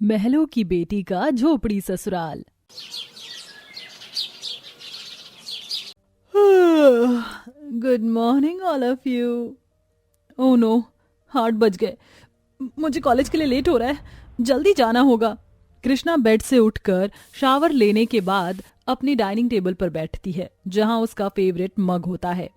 महलों की बेटी का झोपड़ी ससुराल। Good morning all of you. Oh no, 8 बज गए। मुझे कॉलेज के लिए लेट हो रहा है, जल्दी जाना होगा। कृष्णा बेड से उठकर शावर लेने के बाद अपनी डाइनिंग टेबल पर बैठती है जहां उसका फेवरेट मग होता है।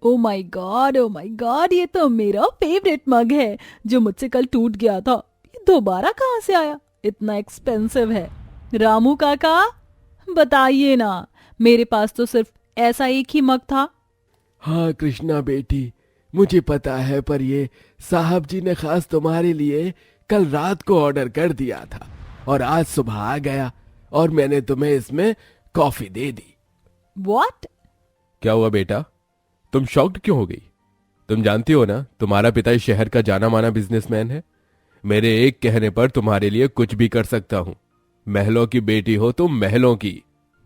ओ माय गॉड, ये तो मेरा फेवरेट मग है जो मुझसे कल टूट गया था। ये दोबारा कहाँ से आया? इतना एक्सपेंसिव है। रामू काका, बताइए ना, मेरे पास तो सिर्फ ऐसा एक ही मग था। हाँ कृष्णा बेटी, मुझे पता है, पर ये साहब जी ने खास तुम्हारे लिए कल रात को ऑर्डर कर दिया था और आज सुबह आ गया और मैंने तुम्हें इसमें कॉफी दे दी। व्हाट? क्या हुआ बेटा, तुम शॉक्ड क्यों हो गई? तुम जानती हो ना, तुम्हारा पिता इस शहर का जाना माना बिजनेसमैन है। मेरे एक कहने पर तुम्हारे लिए कुछ भी कर सकता हूं। महलों की बेटी हो तुम, महलों की।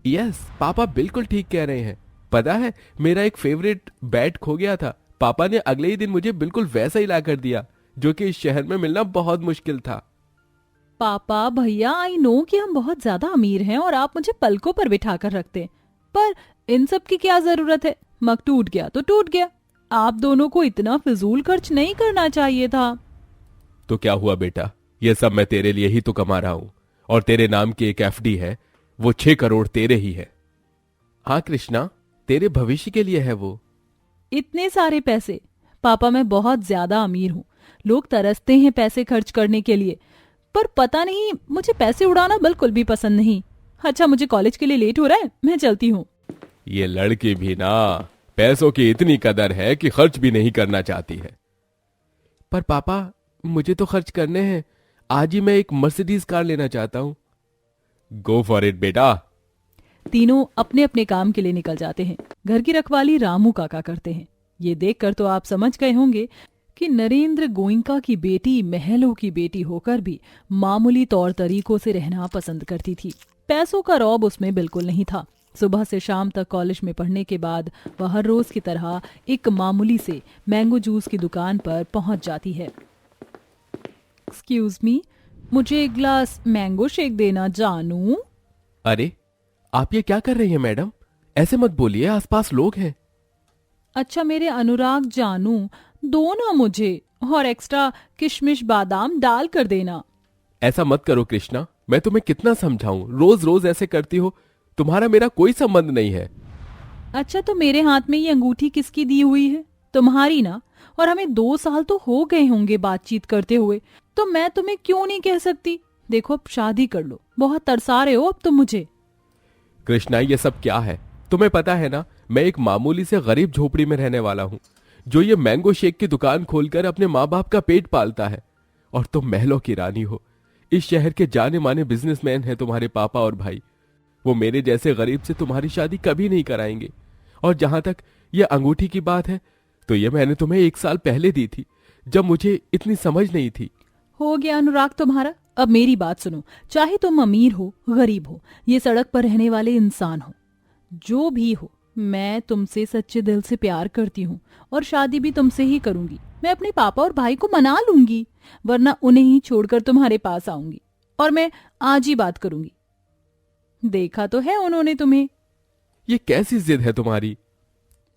यस, पापा बिल्कुल ठीक कह रहे हैं। पता है, मेरा एक फेवरेट बैट खो गया था। पापा ने अगले ही दिन मुझे बिल्कुल वैसा ही ला कर दिया, जो कि इस शहर में मिलना बहुत मुश्किल था। पापा भैया, आई नो कि हम बहुत ज्यादा अमीर हैं और आप मुझे पलकों पर बिठा कर रखते हैं, पर इन सब की क्या जरूरत है? मग टूट गया तो टूट गया। आप दोनों को इतना फिजूल खर्च नहीं करना चाहिए था। तो क्या हुआ बेटा, ये सब मैं तेरे लिए ही तो कमा रहा हूं, और तेरे नाम की एक एफडी है, वो 6 करोड़ तेरे ही है। हाँ कृष्णा, तेरे भविष्य के लिए है वो। इतने सारे पैसे? पापा, मैं बहुत ज्यादा अमीर हूँ। लोग तरसते हैं पैसे खर्च करने के लिए, पर पता नहीं, मुझे पैसे उड़ाना बिल्कुल भी पसंद नहीं। अच्छा, मुझे कॉलेज के लिए लेट हो रहा है, मैं चलती हूँ। ये लड़की भी ना, पैसों की इतनी कदर है कि खर्च भी नहीं करना चाहती है। पर पापा, मुझे तो खर्च करने हैं। आज ही मैं एक मर्सिडीज कार लेना चाहता हूँ। गो फॉर इट बेटा। तीनों अपने अपने काम के लिए निकल जाते हैं। घर की रखवाली रामू काका करते हैं। ये देखकर तो आप समझ गए होंगे कि नरेंद्र गोइंका की बेटी महलों की बेटी होकर भी मामूली तौर तरीकों से रहना पसंद करती थी। पैसों का रौब उसमें बिल्कुल नहीं था। सुबह से शाम तक कॉलेज में पढ़ने के बाद वह हर रोज की तरह एक मामूली से मैंगो जूस की दुकान पर पहुंच जाती है। एक्सक्यूज मी, मुझे एक ग्लास मैंगो शेक देना जानू। अरे, आप ये क्या कर रही हैं मैडम? ऐसे मत बोलिए, आसपास लोग हैं। अच्छा मेरे अनुराग जानू, दो ना मुझे, और एक्स्ट्रा किशमिश बादाम डाल कर देना। ऐसा मत करो कृष्णा, मैं तुम्हें कितना समझाऊं, रोज रोज ऐसे करती हो। तुम्हारा मेरा कोई संबंध नहीं है। अच्छा, तो मेरे हाथ में ये अंगूठी किसकी दी हुई है? तुम्हारी ना। और हमें 2 साल तो हो गए होंगे बातचीत करते हुए, तो मैं तुम्हें क्यों नहीं कह सकती? देखो, अब शादी कर लो, बहुत तरसा रहे हो अब तुम मुझे। कृष्णा, ये सब क्या है? तुम्हें पता है ना, मैं एक मामूली से गरीब झोपड़ी में रहने वाला हूँ, जो ये मैंगो शेक की दुकान खोलकर अपने माँ बाप का पेट पालता है। और तुम महलों की रानी हो। इस शहर के जाने माने बिजनेसमैन हैं तुम्हारे पापा और भाई। वो मेरे जैसे गरीब से तुम्हारी शादी कभी नहीं कराएंगे। और जहां तक ये अंगूठी की बात है, तो ये मैंने तुम्हें 1 साल पहले दी थी, जब मुझे इतनी समझ नहीं थी। हो गया अनुराग तुम्हारा। अब मेरी बात सुनो, चाहे तुम अमीर हो गरीब हो, ये सड़क पर रहने वाले इंसान हो, जो भी हो, मैं तुमसे सच्चे दिल से प्यार करती हूँ और शादी भी तुमसे ही करूंगी। मैं अपने पापा और भाई को मना लूंगी, वरना उन्हें ही छोड़कर तुम्हारे पास आऊंगी, और मैं आज ही बात करूंगी। देखा तो है उन्होंने तुम्हें। ये कैसी जिद है तुम्हारी?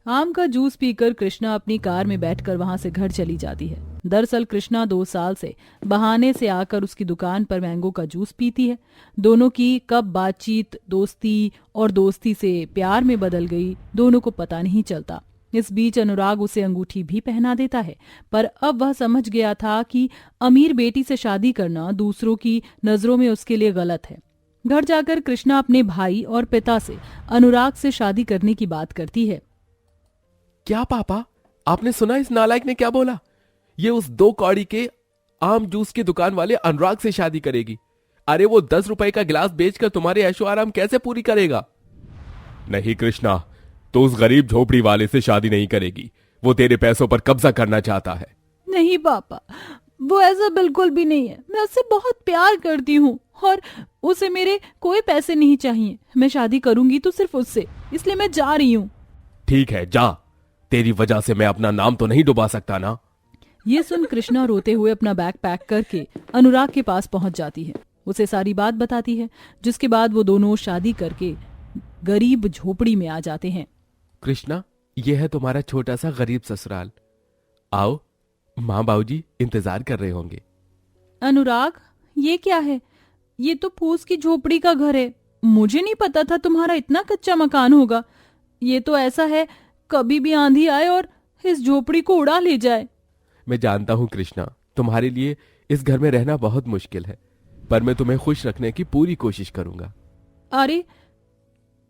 आम का जूस पीकर कृष्णा अपनी कार में बैठकर वहां से घर चली जाती है। दरअसल कृष्णा 2 साल से बहाने से आकर उसकी दुकान पर मैंगो का जूस पीती है। दोनों की कब बातचीत दोस्ती से प्यार में बदल गई, दोनों को पता नहीं चलता। इस बीच अनुराग उसे अंगूठी भी पहना देता है, पर अब वह समझ गया था कि अमीर बेटी से शादी करना दूसरों की नजरों में उसके लिए गलत है। घर जाकर कृष्णा अपने भाई और पिता से अनुराग से शादी करने की बात करती है। क्या पापा, आपने सुना इस नालायक ने क्या बोला? ये उस 2 कौड़ी के आम जूस की दुकान वाले अनुराग से शादी करेगी। अरे, वो 10 रुपए का गिलास बेचकर तुम्हारे ऐशो आराम कैसे पूरी करेगा? नहीं कृष्णा, तो उस गरीब झोपड़ी वाले से शादी नहीं करेगी। वो तेरे पैसों पर कब्जा करना चाहता है। नहीं पापा, वो ऐसा बिल्कुल भी नहीं है। मैं उससे बहुत प्यार करती हूँ और उसे मेरे कोई पैसे नहीं चाहिए। मैं शादी करूंगी तो सिर्फ उससे, इसलिए मैं जा रही हूँ। ठीक है, जा। तेरी वजह से मैं अपना नाम तो नहीं डुबा सकता ना। ये सुन कृष्णा रोते हुए अपना बैग पैक करके अनुराग के पास पहुंच जाती है, उसे सारी बात बताती है, जिसके बाद वो दोनों शादी करके गरीब झोपड़ी में आ जाते हैं। कृष्णा, यह है तुम्हारा छोटा सा गरीब ससुराल। आओ, माँ बाबूजी इंतजार कर रहे होंगे। अनुराग, ये क्या है? ये तो फूस की झोपड़ी का घर है। मुझे नहीं पता था तुम्हारा इतना कच्चा मकान होगा। ये तो ऐसा है कभी भी आंधी आए और इस झोपड़ी को उड़ा ले जाए। मैं जानता हूँ कृष्णा, तुम्हारे लिए इस घर में रहना बहुत मुश्किल है, पर मैं तुम्हें खुश रखने की पूरी कोशिश करूंगा। अरे,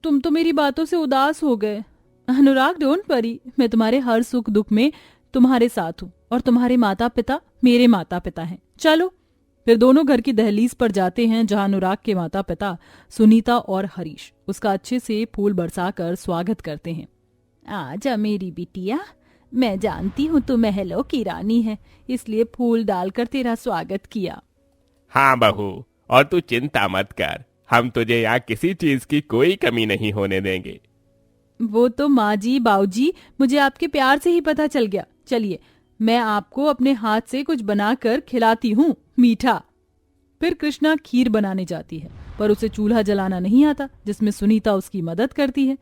तुम तो मेरी बातों से उदास हो गए। अनुराग, डोंट वरी, मैं तुम्हारे हर सुख दुख में तुम्हारे साथ हूँ और तुम्हारे माता पिता मेरे माता पिता हैं। चलो। फिर दोनों घर की दहलीज पर जाते हैं, जहां अनुराग के माता पिता सुनीता और हरीश उसका अच्छे से फूल बरसाकर स्वागत करते हैं। आजा मेरी बिटिया, मैं जानती हूँ तू महलों की रानी है, इसलिए फूल डालकर तेरा स्वागत किया। हाँ बहू, और तू चिंता मत कर, हम तुझे यहाँ किसी चीज की कोई कमी नहीं होने देंगे। वो तो माँ जी, बाऊजी, मुझे आपके प्यार से ही पता चल गया। चलिए, मैं आपको अपने हाथ से कुछ बनाकर खिलाती हूँ, मीठा। फिर कृष्णा खीर बनाने जाती है, पर उसे चूल्हा जलाना नहीं आता, जिसमें सुनीता उसकी मदद करती है।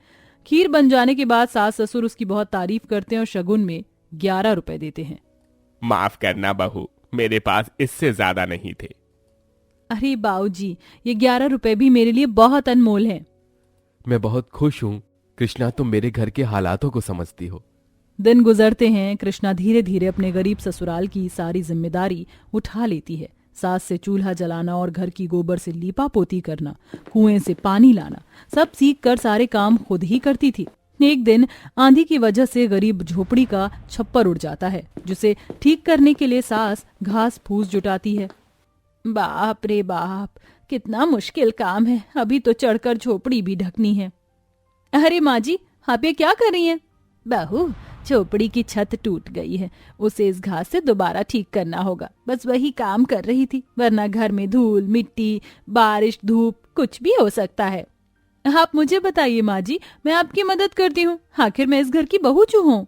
खीर बन जाने के बाद सास ससुर उसकी बहुत तारीफ करते हैं और शगुन में 11 रुपए देते हैं। माफ करना बहू, मेरे पास इससे ज्यादा नहीं थे। अरे बाऊजी, ये 11 रुपए भी मेरे लिए बहुत अनमोल हैं। मैं बहुत खुश हूँ कृष्णा, तुम मेरे घर के हालातों को समझती हो। दिन गुजरते हैं। कृष्णा धीरे धीरे अपने गरीब ससुराल की सारी जिम्मेदारी उठा लेती है। सास से चूल्हा जलाना और घर की गोबर से लीपा पोती करना, कुएं से पानी लाना, सब सीख कर सारे काम खुद ही करती थी। एक दिन आंधी की वजह से गरीब झोपड़ी का छप्पर उड़ जाता है, जिसे ठीक करने के लिए सास घास फूस जुटाती है। बाप रे बाप, कितना मुश्किल काम है, अभी तो चढ़कर झोपड़ी भी ढकनी है। अरे माँ जी, आप ये क्या कर रही हैं? बहू, झोपड़ी की छत टूट गई है, उसे इस घास से दोबारा ठीक करना होगा, बस वही काम कर रही थी, वरना घर में धूल मिट्टी बारिश धूप कुछ भी हो सकता है। आप मुझे बताइए माँ जी, मैं आपकी मदद करती हूँ, आखिर मैं इस घर की बहू चू हूँ।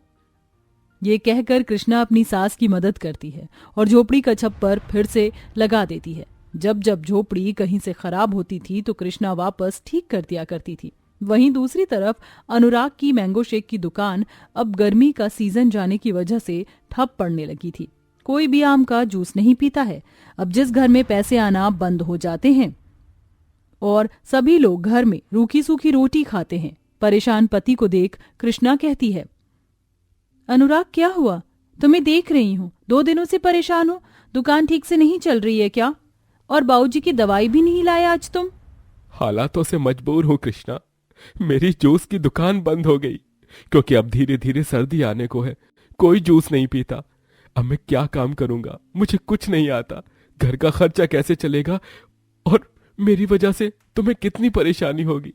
ये कहकर कृष्णा अपनी सास की मदद करती है और झोपड़ी का छप्पर फिर से लगा देती है। जब जब झोपड़ी कहीं से खराब होती थी तो कृष्णा वापस ठीक कर दिया करती थी। वहीं दूसरी तरफ अनुराग की मैंगो शेक की दुकान अब गर्मी का सीजन जाने की वजह से ठप पड़ने लगी थी। कोई भी आम का जूस नहीं पीता है। अब जिस घर में पैसे आना बंद हो जाते हैं और सभी लोग घर में रूखी सूखी रोटी खाते हैं। परेशान पति को देख कृष्णा कहती है, अनुराग, क्या हुआ? तुम्हें देख रही हूँ, 2 दिनों से परेशान हो। दुकान ठीक से नहीं चल रही है क्या? और बाबूजी की दवाई भी नहीं लाए आज तुम? हालातों से मजबूर हूँ कृष्णा, मेरी जूस की दुकान बंद हो गई, क्योंकि अब धीरे धीरे सर्दी आने को है, कोई जूस नहीं पीता। अब मैं क्या काम करूंगा, मुझे कुछ नहीं आता, घर का खर्चा कैसे चलेगा, और मेरी वजह से तुम्हें कितनी परेशानी होगी।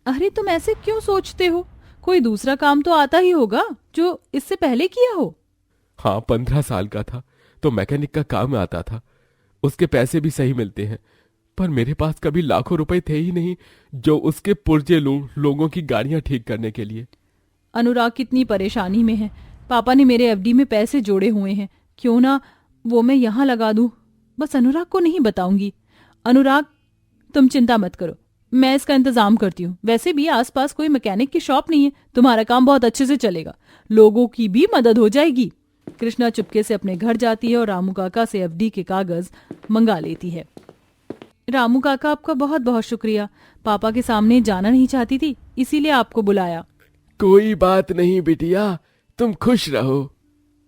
अरे तुम ऐसे क्यों सोचते हो? कोई दूसरा काम तो आता ही होगा जो इससे पहले किया हो। हाँ, 15 साल का था तो मैकेनिक का काम आता था, उसके पैसे भी सही मिलते हैं, पर मेरे पास कभी लाखों रुपए थे ही नहीं जो उसके पुर्जे लूं लोगों की गाड़ियां ठीक करने के लिए। अनुराग कितनी परेशानी में है। पापा ने मेरे एफडी में पैसे जोड़े हुए हैं, क्यों ना वो मैं यहाँ लगा दूं। बस अनुराग को नहीं बताऊंगी। अनुराग, तुम चिंता मत करो, मैं इसका इंतजाम करती हूँ। वैसे भी आसपास कोई मैकेनिक की शॉप नहीं है, तुम्हारा काम बहुत अच्छे से चलेगा, लोगों की भी मदद हो जाएगी। कृष्णा चुपके से अपने घर जाती है और रामू काका से एफडी के कागज मंगा लेती है। रामू काका, आपका बहुत बहुत शुक्रिया। पापा के सामने जाना नहीं चाहती थी, इसीलिए आपको बुलाया। कोई बात नहीं बिटिया, तुम खुश रहो।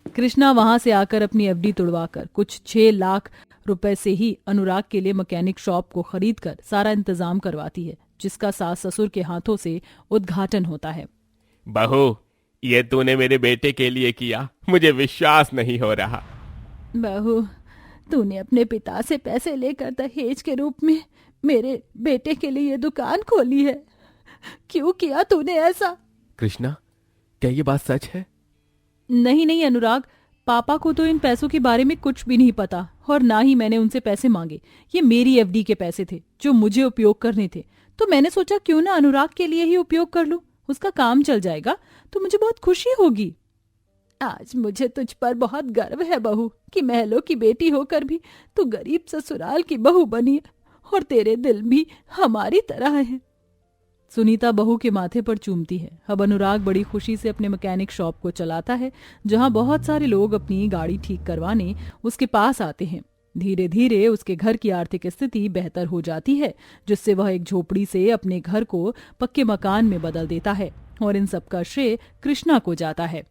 कृष्णा वहां से आकर अपनी एफडी तुड़वाकर कुछ 6 लाख रुपए से ही अनुराग के लिए मैकेनिक शॉप को खरीद कर सारा इंतजाम करवाती है, जिसका सास ससुर के हाथों से उद्घाटन होता है। बहू, ये तूने मेरे बेटे के लिए किया, मुझे विश्वास नहीं हो रहा। बहू, तूने अपने पिता से पैसे लेकर दहेज के रूप में मेरे बेटे के लिए ये दुकान खोली है। क्यों किया तूने ऐसा? कृष्णा, क्या ये बात सच है? नहीं नहीं अनुराग, पापा को तो इन पैसों के बारे में कुछ भी नहीं पता और ना ही मैंने उनसे पैसे मांगे। ये मेरी एफडी के पैसे थे जो मुझे उपयोग करने थे, तो मैंने सोचा क्यों ना अनुराग के लिए ही उपयोग कर लूं। उसका काम चल जाएगा तो मुझे बहुत खुशी होगी। आज मुझे तुझ पर बहुत गर्व है बहू कि महलों की बेटी होकर भी तू गरीब ससुराल की बहू बनी है और तेरे दिल भी हमारी तरह है। सुनीता बहू के माथे पर चूमती है। अब अनुराग बड़ी खुशी से अपने मैकेनिक शॉप को चलाता है, जहां बहुत सारे लोग अपनी गाड़ी ठीक करवाने उसके पास आते हैं। धीरे धीरे उसके घर की आर्थिक स्थिति बेहतर हो जाती है, जिससे वह एक झोपड़ी से अपने घर को पक्के मकान में बदल देता है और इन सब का श्रेय कृष्णा को जाता है।